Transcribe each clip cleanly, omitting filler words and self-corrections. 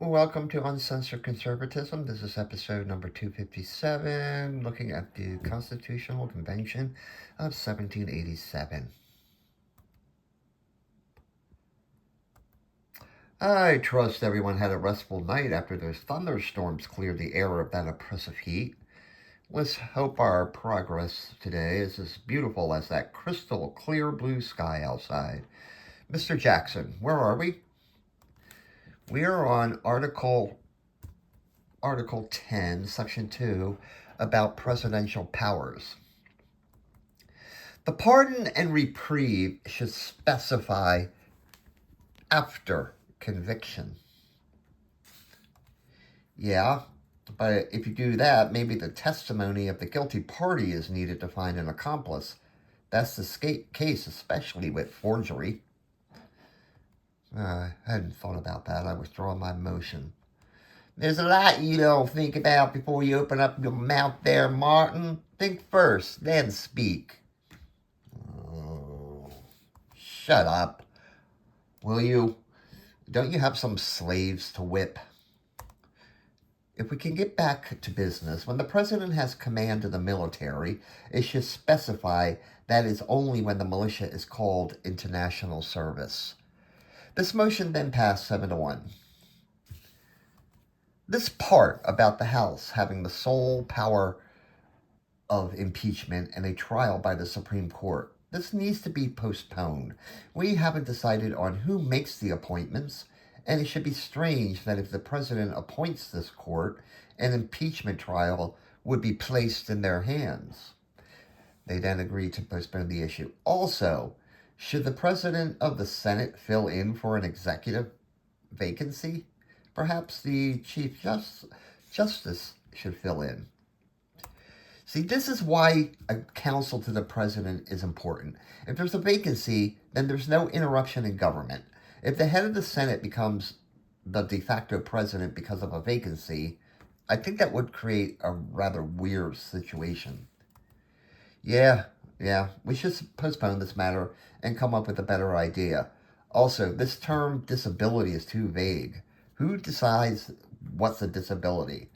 Welcome to Uncensored Conservatism. This is episode number 257, looking at the Constitutional Convention of 1787. I trust everyone had a restful night after those thunderstorms cleared the air of that oppressive heat. Let's hope our progress today is as beautiful as that crystal clear blue sky outside. Mr. Jackson, where are we? We are on Article 10, Section 2, about presidential powers. The pardon and reprieve should specify after conviction. Yeah, but if you do that, maybe the testimony of the guilty party is needed to find an accomplice. That's the case, especially with forgery. I hadn't thought about that. I withdraw my motion. There's a lot you don't think about before you open up your mouth there, Martin. Think first, then speak. Oh, shut up. Will you? Don't you have some slaves to whip? If we can get back to business, when the president has command of the military, it should specify that is only when the militia is called into national service. This motion then passed 7-1. This part about the House having the sole power of impeachment and a trial by the Supreme Court, this needs to be postponed. We haven't decided on who makes the appointments, and it should be strange that if the president appoints this court, an impeachment trial would be placed in their hands. They then agreed to postpone the issue. Also, should the president of the Senate fill in for an executive vacancy? Perhaps the Chief Justice should fill in. See, this is why a counsel to the president is important. If there's a vacancy, then there's no interruption in government. If the head of the Senate becomes the de facto president because of a vacancy, I think that would create a rather weird situation. Yeah, we should postpone this matter and come up with a better idea. Also, this term disability is too vague. Who decides what's a disability?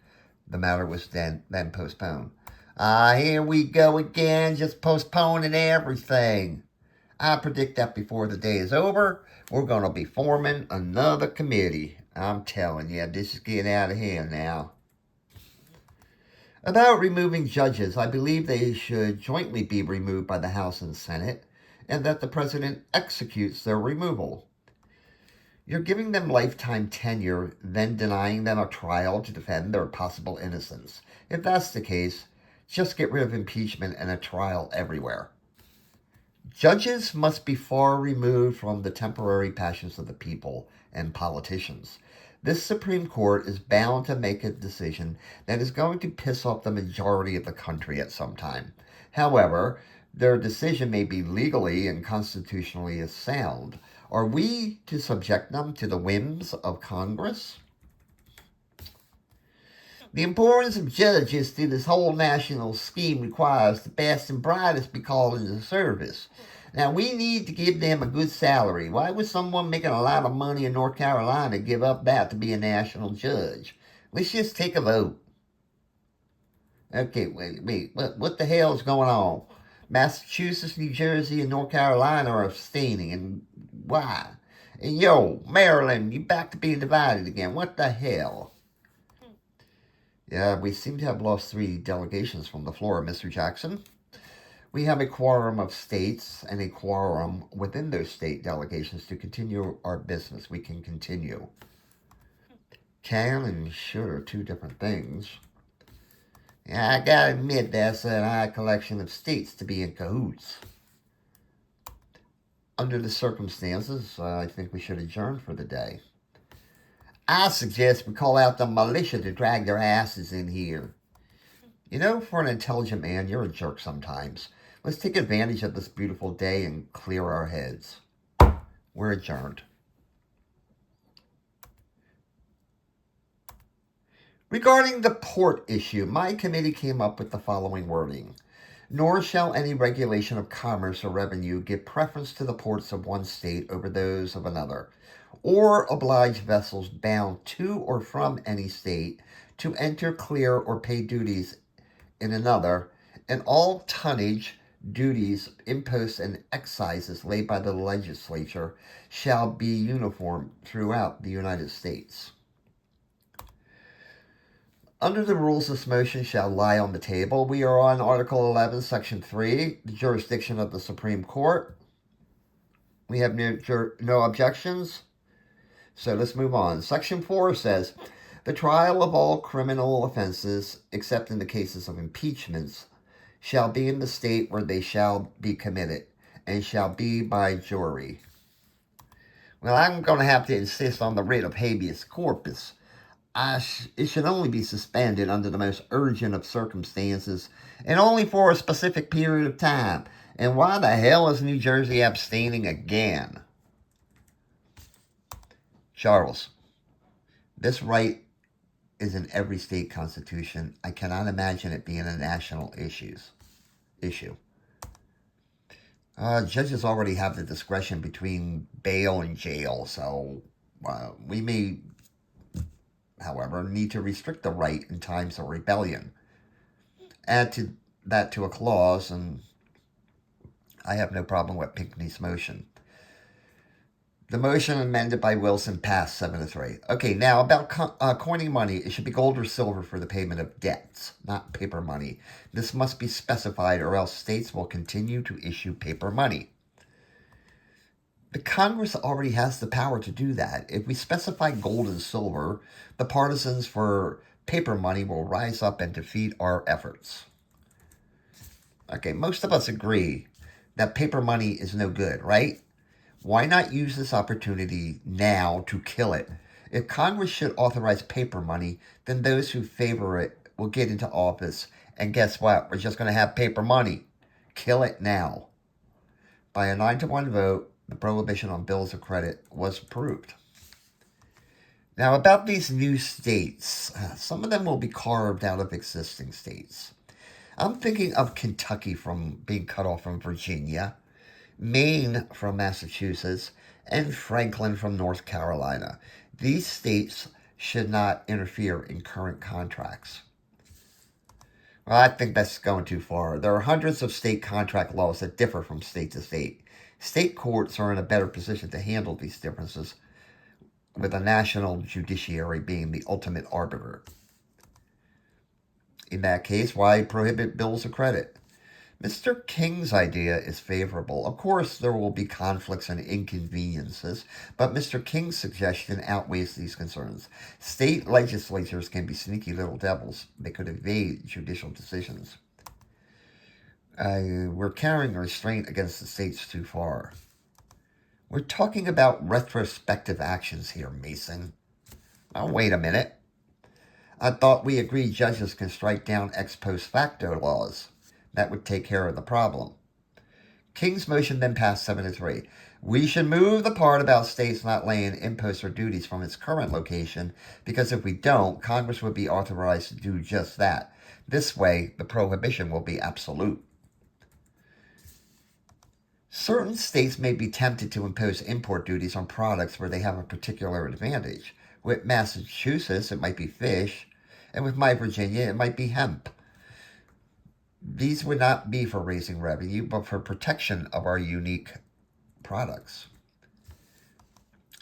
The matter was then postponed. Here we go again, just postponing everything. I predict that before the day is over, we're going to be forming another committee. I'm telling you, this is getting out of hand now. About removing judges, I believe they should jointly be removed by the House and Senate, and that the president executes their removal. You're giving them lifetime tenure, then denying them a trial to defend their possible innocence. If that's the case, just get rid of impeachment and a trial everywhere. Judges must be far removed from the temporary passions of the people and politicians. This Supreme Court is bound to make a decision that is going to piss off the majority of the country at some time. However, their decision may be legally and constitutionally sound. Are we to subject them to the whims of Congress? The importance of judges to this whole national scheme requires the best and brightest be called into service. Now, we need to give them a good salary. Why would someone making a lot of money in North Carolina give up that to be a national judge? Let's just take a vote. Okay, wait. What the hell is going on? Massachusetts, New Jersey, and North Carolina are abstaining, and why? And Maryland, you back to being divided again. What the hell? Yeah, we seem to have lost 3 delegations from the floor, Mr. Jackson. We have a quorum of states and a quorum within those state delegations to continue our business. We can continue. Can and should are 2 different things. Yeah, I gotta admit that's an odd collection of states to be in cahoots. Under the circumstances, I think we should adjourn for the day. I suggest we call out the militia to drag their asses in here. For an intelligent man, you're a jerk sometimes. Let's take advantage of this beautiful day and clear our heads. We're adjourned. Regarding the port issue, my committee came up with the following wording. Nor shall any regulation of commerce or revenue give preference to the ports of one state over those of another, or oblige vessels bound to or from any state to enter, clear, or pay duties in another, and all tonnage, duties, imposts, and excises laid by the legislature shall be uniform throughout the United States. Under the rules, this motion shall lie on the table. We are on Article 11, Section 3, the jurisdiction of the Supreme Court. We have no objections, so let's move on. Section 4 says, the trial of all criminal offenses, except in the cases of impeachments, shall be in the state where they shall be committed, and shall be by jury. Well, I'm going to have to insist on the writ of habeas corpus. It should only be suspended under the most urgent of circumstances, and only for a specific period of time. And why the hell is New Jersey abstaining again? Charles, this right is in every state constitution. I cannot imagine it being a national issue. Judges already have the discretion between bail and jail, so we may, however, need to restrict the right in times of rebellion. Add to a clause, and I have no problem with Pinckney's motion. The motion amended by Wilson passed 7-3. Okay, now about coining money. It should be gold or silver for the payment of debts, not paper money. This must be specified, or else states will continue to issue paper money. The Congress already has the power to do that. If we specify gold and silver, the partisans for paper money will rise up and defeat our efforts. Okay, most of us agree that paper money is no good, right? Why not use this opportunity now to kill it? If Congress should authorize paper money, then those who favor it will get into office. And guess what? We're just going to have paper money. Kill it now. By a 9-1 vote, the prohibition on bills of credit was approved. Now, about these new states, some of them will be carved out of existing states. I'm thinking of Kentucky from being cut off from Virginia, Maine from Massachusetts, and Franklin from North Carolina. These states should not interfere in current contracts. Well, I think that's going too far. There are hundreds of state contract laws that differ from state to state. State courts are in a better position to handle these differences, with a national judiciary being the ultimate arbiter. In that case, why prohibit bills of credit? Mr. King's idea is favorable. Of course, there will be conflicts and inconveniences, but Mr. King's suggestion outweighs these concerns. State legislatures can be sneaky little devils. They could evade judicial decisions. We're carrying restraint against the states too far. We're talking about retrospective actions here, Mason. Now, wait a minute. I thought we agreed judges can strike down ex post facto laws. That would take care of the problem. King's motion then passed 7-3. We should move the part about states not laying imposts or duties from its current location, because if we don't, Congress would be authorized to do just that. This way, the prohibition will be absolute. Certain states may be tempted to impose import duties on products where they have a particular advantage. With Massachusetts, it might be fish, and with my Virginia, it might be hemp. These would not be for raising revenue, but for protection of our unique products.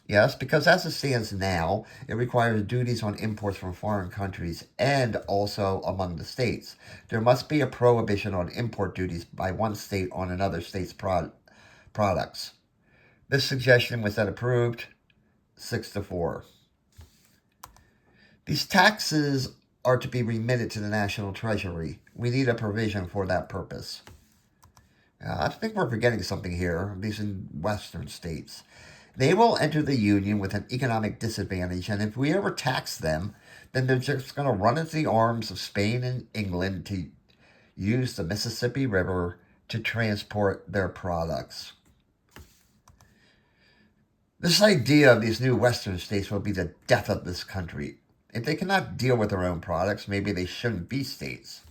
Yes, because as it stands now, it requires duties on imports from foreign countries and also among the states. There must be a prohibition on import duties by one state on another state's products. This suggestion was then approved 6-4. These taxes are to be remitted to the National Treasury. We need a provision for that purpose. I think we're forgetting something here. These in Western states. They will enter the Union with an economic disadvantage, and if we ever tax them, then they're just going to run into the arms of Spain and England to use the Mississippi River to transport their products. This idea of these new Western states will be the death of this country. If they cannot deal with their own products, maybe they shouldn't be states.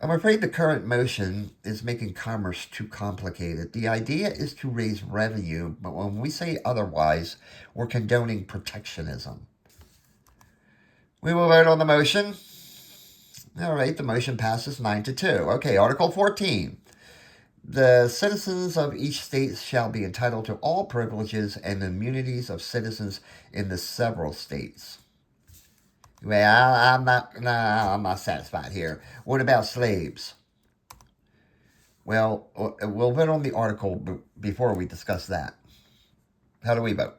I'm afraid the current motion is making commerce too complicated. The idea is to raise revenue, but when we say otherwise, we're condoning protectionism. We will vote on the motion. All right, the motion passes 9-2. Okay, Article 14. The citizens of each state shall be entitled to all privileges and immunities of citizens in the several states. Well, I'm not satisfied here. What about slaves? Well, we'll vote on the article before we discuss that. How do we vote?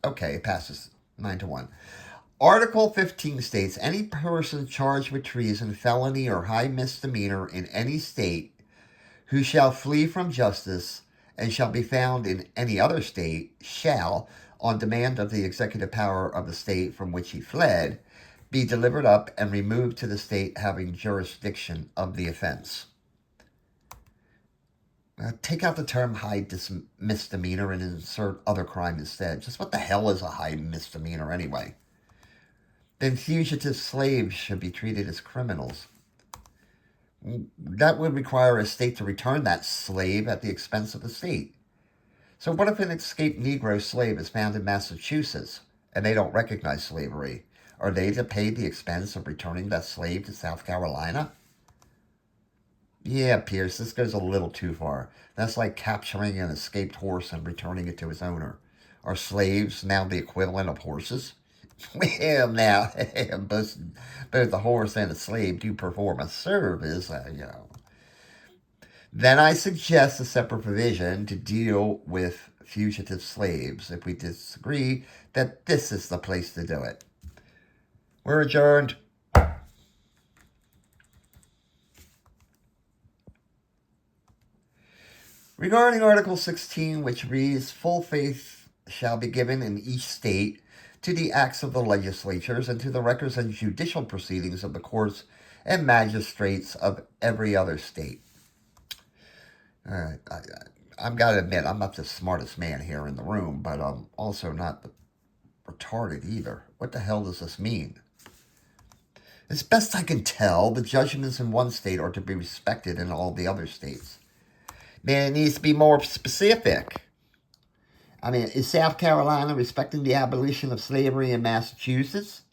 Okay, it passes 9-1. Article 15 states any person charged with treason, felony, or high misdemeanor in any state who shall flee from justice and shall be found in any other state shall, on demand of the executive power of the state from which he fled, be delivered up and removed to the state having jurisdiction of the offense. Take out the term high misdemeanor and insert other crime instead. Just what the hell is a high misdemeanor anyway? Then fugitive slaves should be treated as criminals. That would require a state to return that slave at the expense of the state. So what if an escaped Negro slave is found in Massachusetts and they don't recognize slavery? Are they to pay the expense of returning that slave to South Carolina? Yeah, Pierce, this goes a little too far. That's like capturing an escaped horse and returning it to its owner. Are slaves now the equivalent of horses? Well, now, both the horse and the slave do perform a service, Then I suggest a separate provision to deal with fugitive slaves if we disagree that this is the place to do it. We're adjourned. Regarding Article 16, which reads, full faith shall be given in each state to the acts of the legislatures and to the records and judicial proceedings of the courts and magistrates of every other state. I've got to admit, I'm not the smartest man here in the room, but I'm also not retarded either. What the hell does this mean? As best I can tell, the judgments in one state are to be respected in all the other states. Man, it needs to be more specific. I mean, is South Carolina respecting the abolition of slavery in Massachusetts?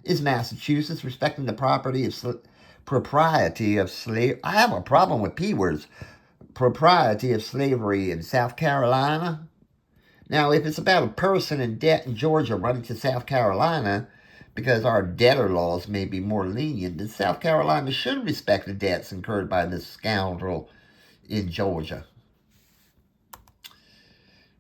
Is Massachusetts respecting the property of propriety of slave? I have a problem with P words. Propriety of slavery in South Carolina. Now, if it's about a person in debt in Georgia running to South Carolina because our debtor laws may be more lenient, then South Carolina should respect the debts incurred by this scoundrel in Georgia.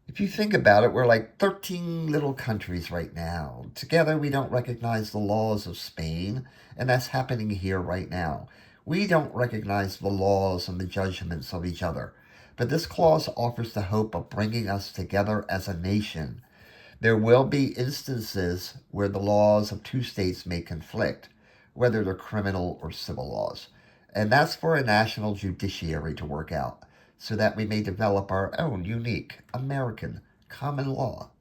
If you think about it, we're like 13 little countries right now. Together, we don't recognize the laws of Spain, and that's happening here right now. We don't recognize the laws and the judgments of each other. But this clause offers the hope of bringing us together as a nation. There will be instances where the laws of two states may conflict, whether they're criminal or civil laws. And that's for a national judiciary to work out, so that we may develop our own unique American common law.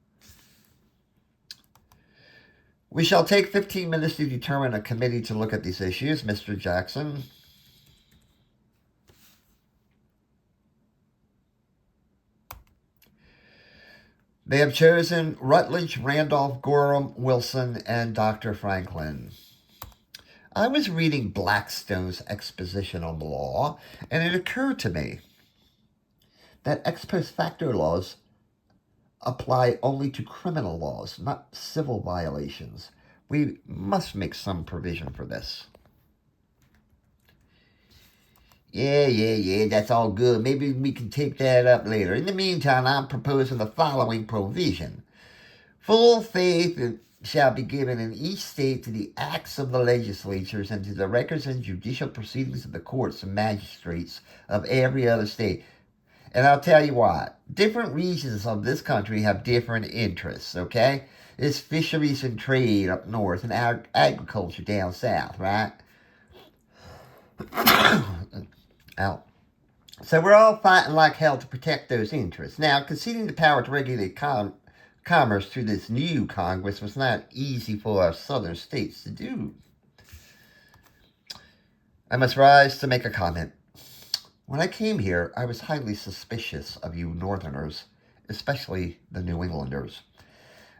We shall take 15 minutes to determine a committee to look at these issues. Mr. Jackson. They have chosen Rutledge, Randolph, Gorham, Wilson, and Dr. Franklin. I was reading Blackstone's exposition on the law, and it occurred to me that ex post facto laws apply only to criminal laws, not civil violations. We must make some provision for this. Yeah, that's all good. Maybe we can take that up later. In the meantime, I'm proposing the following provision. Full faith shall be given in each state to the acts of the legislatures and to the records and judicial proceedings of the courts and magistrates of every other state. And I'll tell you what, different regions of this country have different interests, okay? There's fisheries and trade up north and agriculture down south, right? Out. So we're all fighting like hell to protect those interests. Now, conceding the power to regulate commerce through this new Congress was not easy for our southern states to do. I must rise to make a comment. When I came here, I was highly suspicious of you Northerners, especially the New Englanders.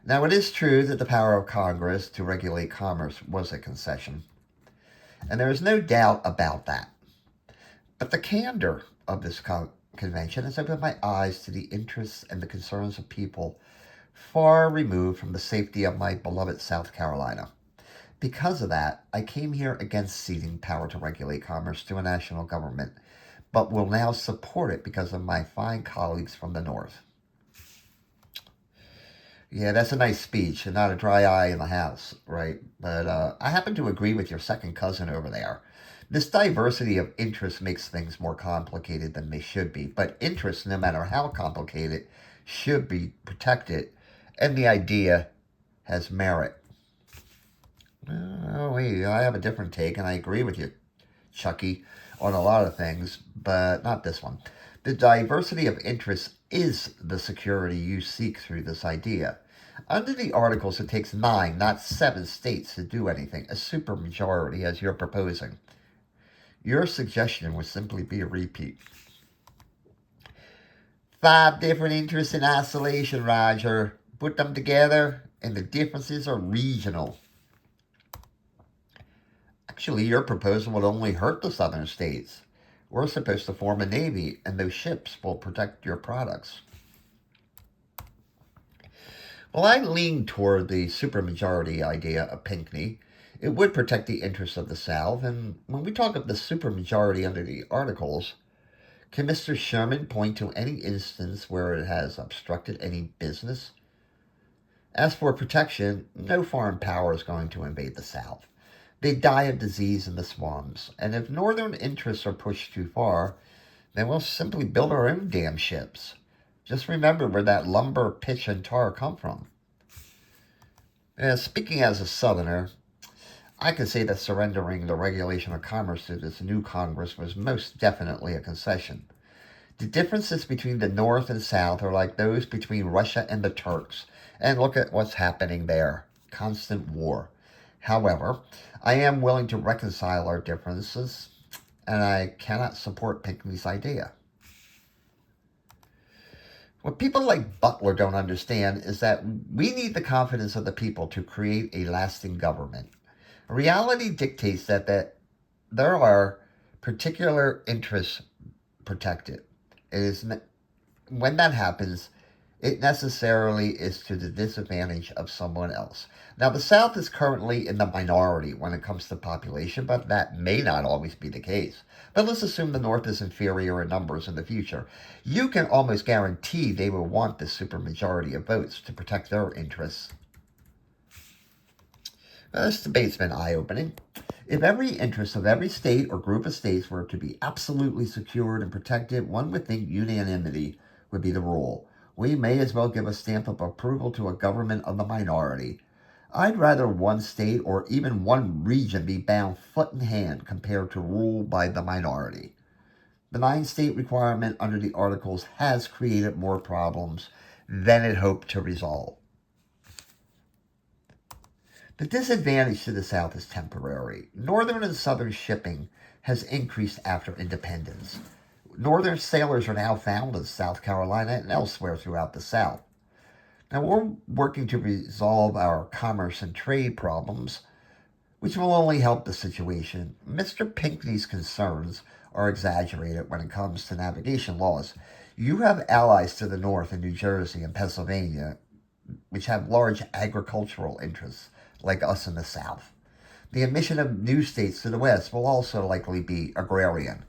Now, it is true that the power of Congress to regulate commerce was a concession, and there is no doubt about that. But the candor of this convention has opened my eyes to the interests and the concerns of people far removed from the safety of my beloved South Carolina. Because of that, I came here against ceding power to regulate commerce to a national government, but will now support it because of my fine colleagues from the North. Yeah, that's a nice speech and not a dry eye in the house, right? But I happen to agree with your second cousin over there. This diversity of interest makes things more complicated than they should be, but interests, no matter how complicated, should be protected, and the idea has merit. Oh, wait, I have a different take, and I agree with you, Chucky, on a lot of things, but not this one. The diversity of interest is the security you seek through this idea. Under the articles, it takes 9, not 7 states to do anything, a supermajority as you're proposing. Your suggestion would simply be a repeat. 5 different interests in isolation, Roger. Put them together, and the differences are regional. Actually, your proposal would only hurt the southern states. We're supposed to form a navy, and those ships will protect your products. Well, I lean toward the supermajority idea of Pinckney. It would protect the interests of the South, and when we talk of the supermajority under the Articles, can Mr. Sherman point to any instance where it has obstructed any business? As for protection, no foreign power is going to invade the South. They die of disease in the swamps, and if northern interests are pushed too far, then we'll simply build our own damn ships. Just remember where that lumber, pitch, and tar come from. Speaking as a southerner, I can say that surrendering the regulation of commerce to this new Congress was most definitely a concession. The differences between the North and South are like those between Russia and the Turks, and look at what's happening there. Constant war. However, I am willing to reconcile our differences, and I cannot support Pinckney's idea. What people like Butler don't understand is that we need the confidence of the people to create a lasting government. Reality dictates that there are particular interests protected. It is when that happens, it necessarily is to the disadvantage of someone else. Now, the South is currently in the minority when it comes to population, but that may not always be the case. But let's assume the North is inferior in numbers in the future. You can almost guarantee they will want this supermajority of votes to protect their interests. Now, this debate's been eye-opening. If every interest of every state or group of states were to be absolutely secured and protected, one would think unanimity would be the rule. We may as well give a stamp of approval to a government of the minority. I'd rather one state or even one region be bound foot and hand compared to rule by the minority. The 9-state requirement under the Articles has created more problems than it hoped to resolve. The disadvantage to the South is temporary. Northern and Southern shipping has increased after independence. Northern sailors are now found in South Carolina and elsewhere throughout the South. Now, we're working to resolve our commerce and trade problems, which will only help the situation. Mr. Pinckney's concerns are exaggerated when it comes to navigation laws. You have allies to the north in New Jersey and Pennsylvania, which have large agricultural interests, like us in the South. The admission of new states to the West will also likely be agrarian.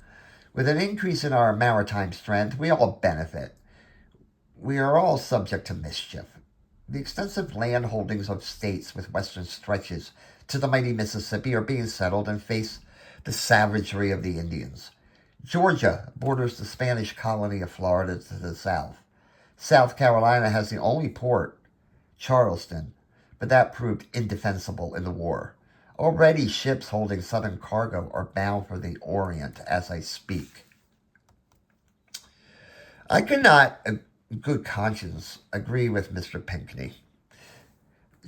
With an increase in our maritime strength, we all benefit. We are all subject to mischief. The extensive land holdings of states with western stretches to the mighty Mississippi are being settled and face the savagery of the Indians. Georgia borders the Spanish colony of Florida to the south. South Carolina has the only port, Charleston, but that proved indefensible in the war. Already ships holding southern cargo are bound for the Orient as I speak. I could not, in good conscience, agree with Mr. Pinckney.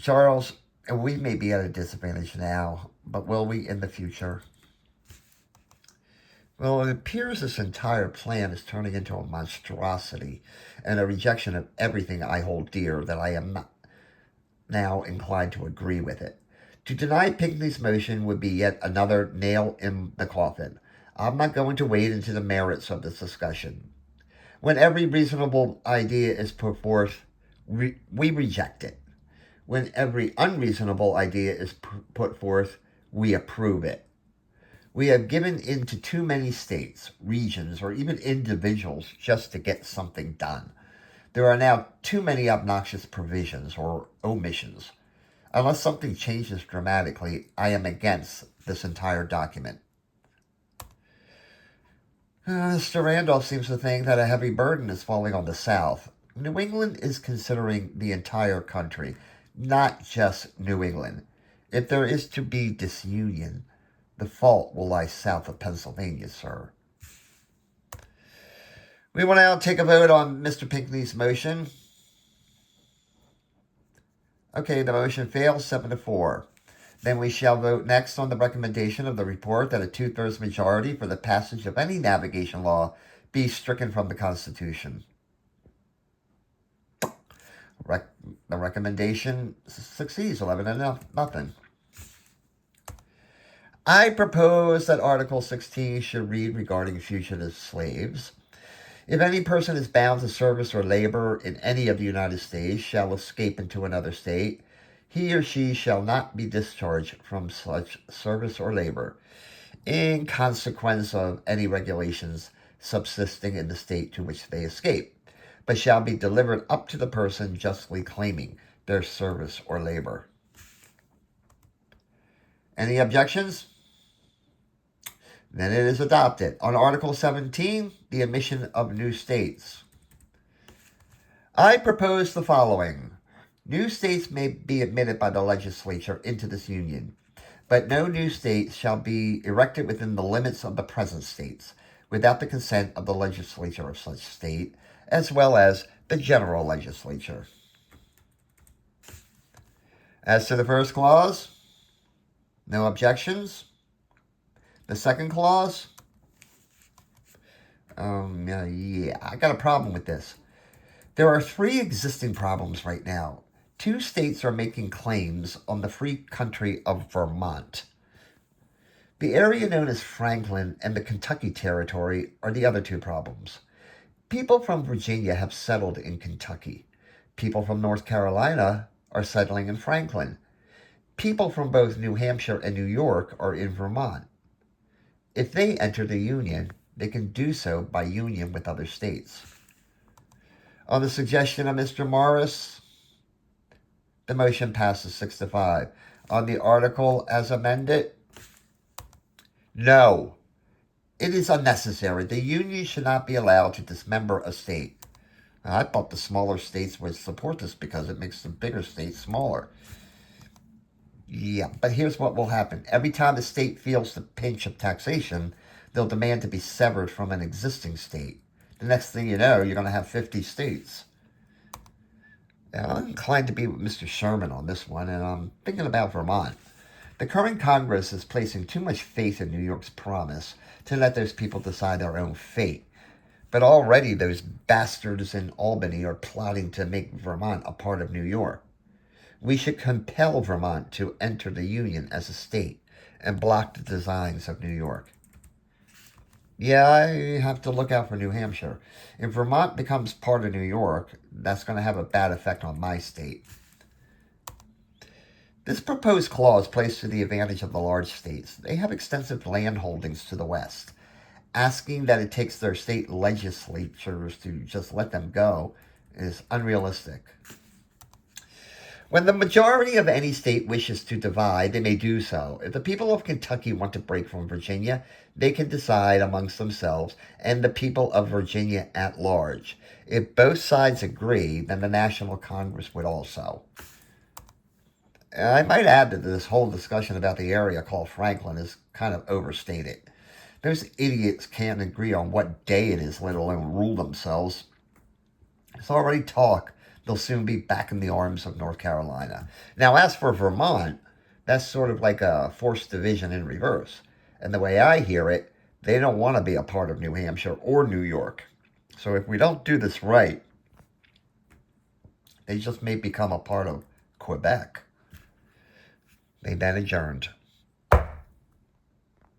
Charles, we may be at a disadvantage now, but will we in the future? Well, it appears this entire plan is turning into a monstrosity and a rejection of everything I hold dear that I am not now inclined to agree with it. To deny Pinckney's motion would be yet another nail in the coffin. I'm not going to wade into the merits of this discussion. When every reasonable idea is put forth, we reject it. When every unreasonable idea is put forth, we approve it. We have given in to too many states, regions, or even individuals just to get something done. There are now too many obnoxious provisions or omissions. Unless something changes dramatically, I am against this entire document. Mr. Randolph seems to think that a heavy burden is falling on the South. New England is considering the entire country, not just New England. If there is to be disunion, the fault will lie south of Pennsylvania, sir. We will now take a vote on Mr. Pinckney's motion. Okay, the motion fails 7-4. Then we shall vote next on the recommendation of the report that a 2/3 majority for the passage of any navigation law be stricken from the Constitution. The recommendation succeeds, 11-0. I propose that Article 16 should read regarding fugitive slaves. If any person is bound to service or labor in any of the United States shall escape into another state, he or she shall not be discharged from such service or labor in consequence of any regulations subsisting in the state to which they escape, but shall be delivered up to the person justly claiming their service or labor. Any objections? Then it is adopted. On Article 17, the admission of new states. I propose the following. New states may be admitted by the legislature into this union, but no new state shall be erected within the limits of the present states, without the consent of the legislature of such state, as well as the general legislature. As to the first clause, no objections. The second clause, I got a problem with this. There are 3 existing problems right now. 2 states are making claims on the free country of Vermont. The area known as Franklin and the Kentucky Territory are the other 2 problems. People from Virginia have settled in Kentucky. People from North Carolina are settling in Franklin. People from both New Hampshire and New York are in Vermont. If they enter the Union, they can do so by union with other states. On the suggestion of Mr. Morris, the motion passes 6-5. On the article as amended, no. It is unnecessary. The Union should not be allowed to dismember a state. I thought the smaller states would support this because it makes the bigger states smaller. Yeah, but here's what will happen. Every time the state feels the pinch of taxation, they'll demand to be severed from an existing state. The next thing you know, you're going to have 50 states. Now, I'm inclined to be with Mr. Sherman on this one, and I'm thinking about Vermont. The current Congress is placing too much faith in New York's promise to let those people decide their own fate. But already those bastards in Albany are plotting to make Vermont a part of New York. We should compel Vermont to enter the Union as a state and block the designs of New York. Yeah, I have to look out for New Hampshire. If Vermont becomes part of New York, that's going to have a bad effect on my state. This proposed clause plays to the advantage of the large states. They have extensive land holdings to the west. Asking that it takes their state legislatures to just let them go is unrealistic. When the majority of any state wishes to divide, they may do so. If the people of Kentucky want to break from Virginia, they can decide amongst themselves and the people of Virginia at large. If both sides agree, then the National Congress would also. And I might add that this whole discussion about the area called Franklin is kind of overstated. Those idiots can't agree on what day it is, let alone rule themselves. There's already talk they'll soon be back in the arms of North Carolina. Now, as for Vermont, that's sort of like a forced division in reverse. And the way I hear it, They don't want to be a part of New Hampshire or New York. So if we don't do this right, they just may become a part of Quebec. They then adjourned.